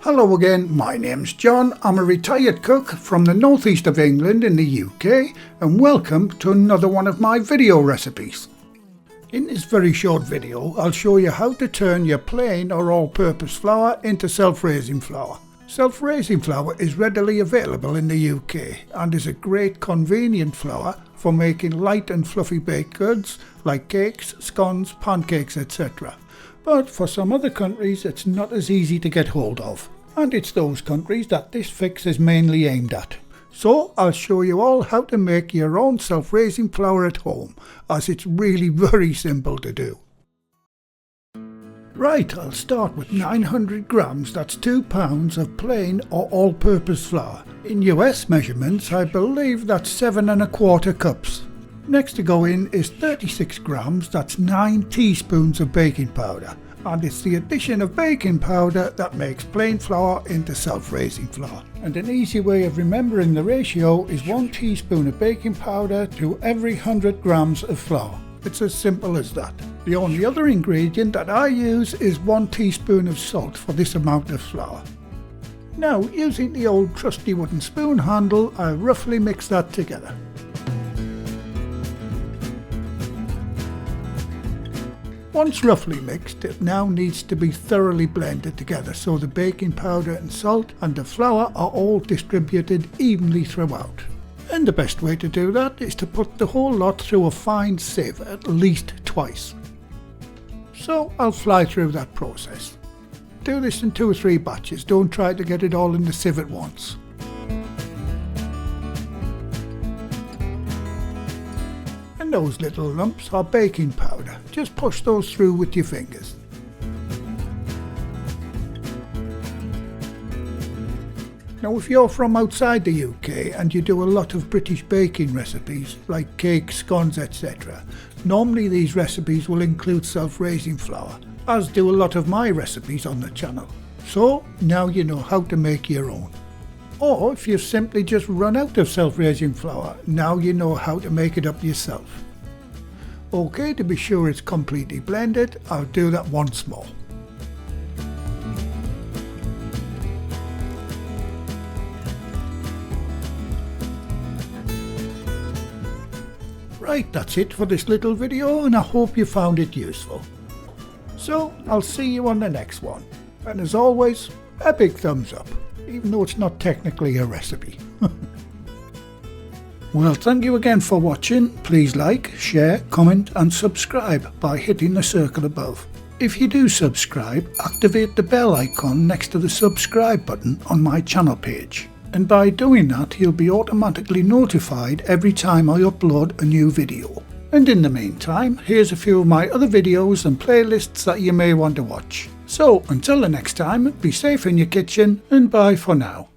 Hello again, my name's John. I'm a retired cook from the northeast of England in the UK, and welcome to another one of my video recipes. In this very short video, I'll show you how to turn your plain or all-purpose flour into self-raising flour. Self-raising flour is readily available in the UK and is a great convenient flour for making light and fluffy baked goods like cakes, scones, pancakes, etc. But for some other countries it's not as easy to get hold of. And it's those countries that this fix is mainly aimed at. So I'll show you all how to make your own self-raising flour at home, as it's really very simple to do. Right, I'll start with 900 grams, that's 2 pounds of plain or all-purpose flour. In US measurements, I believe that's 7 1/4 cups. Next to go in is 36 grams, that's 9 teaspoons of baking powder. And it's the addition of baking powder that makes plain flour into self-raising flour. And an easy way of remembering the ratio is 1 teaspoon of baking powder to every 100 grams of flour. It's as simple as that. The only other ingredient that I use is 1 teaspoon of salt for this amount of flour. Now, using the old trusty wooden spoon handle, I roughly mix that together. Once roughly mixed, it now needs to be thoroughly blended together so the baking powder and salt and the flour are all distributed evenly throughout. And the best way to do that is to put the whole lot through a fine sieve at least twice. So I'll fly through that process. Do this in 2 or 3 batches, don't try to get it all in the sieve at once. And those little lumps are baking powder. Just push those through with your fingers. Now if you're from outside the UK and you do a lot of British baking recipes like cakes, scones, etc., normally these recipes will include self-raising flour, as do a lot of my recipes on the channel. So now you know how to make your own. Or if you've simply just run out of self-raising flour, now you know how to make it up yourself. Okay, to be sure it's completely blended, I'll do that once more. Right, that's it for this little video, and I hope you found it useful. So I'll see you on the next one. And as always, a big thumbs up, even though it's not technically a recipe. Well, thank you again for watching. Please like, share, comment and subscribe by hitting the circle above. If you do subscribe, activate the bell icon next to the subscribe button on my channel page. And by doing that, you'll be automatically notified every time I upload a new video. And in the meantime, here's a few of my other videos and playlists that you may want to watch. So until the next time, be safe in your kitchen and bye for now.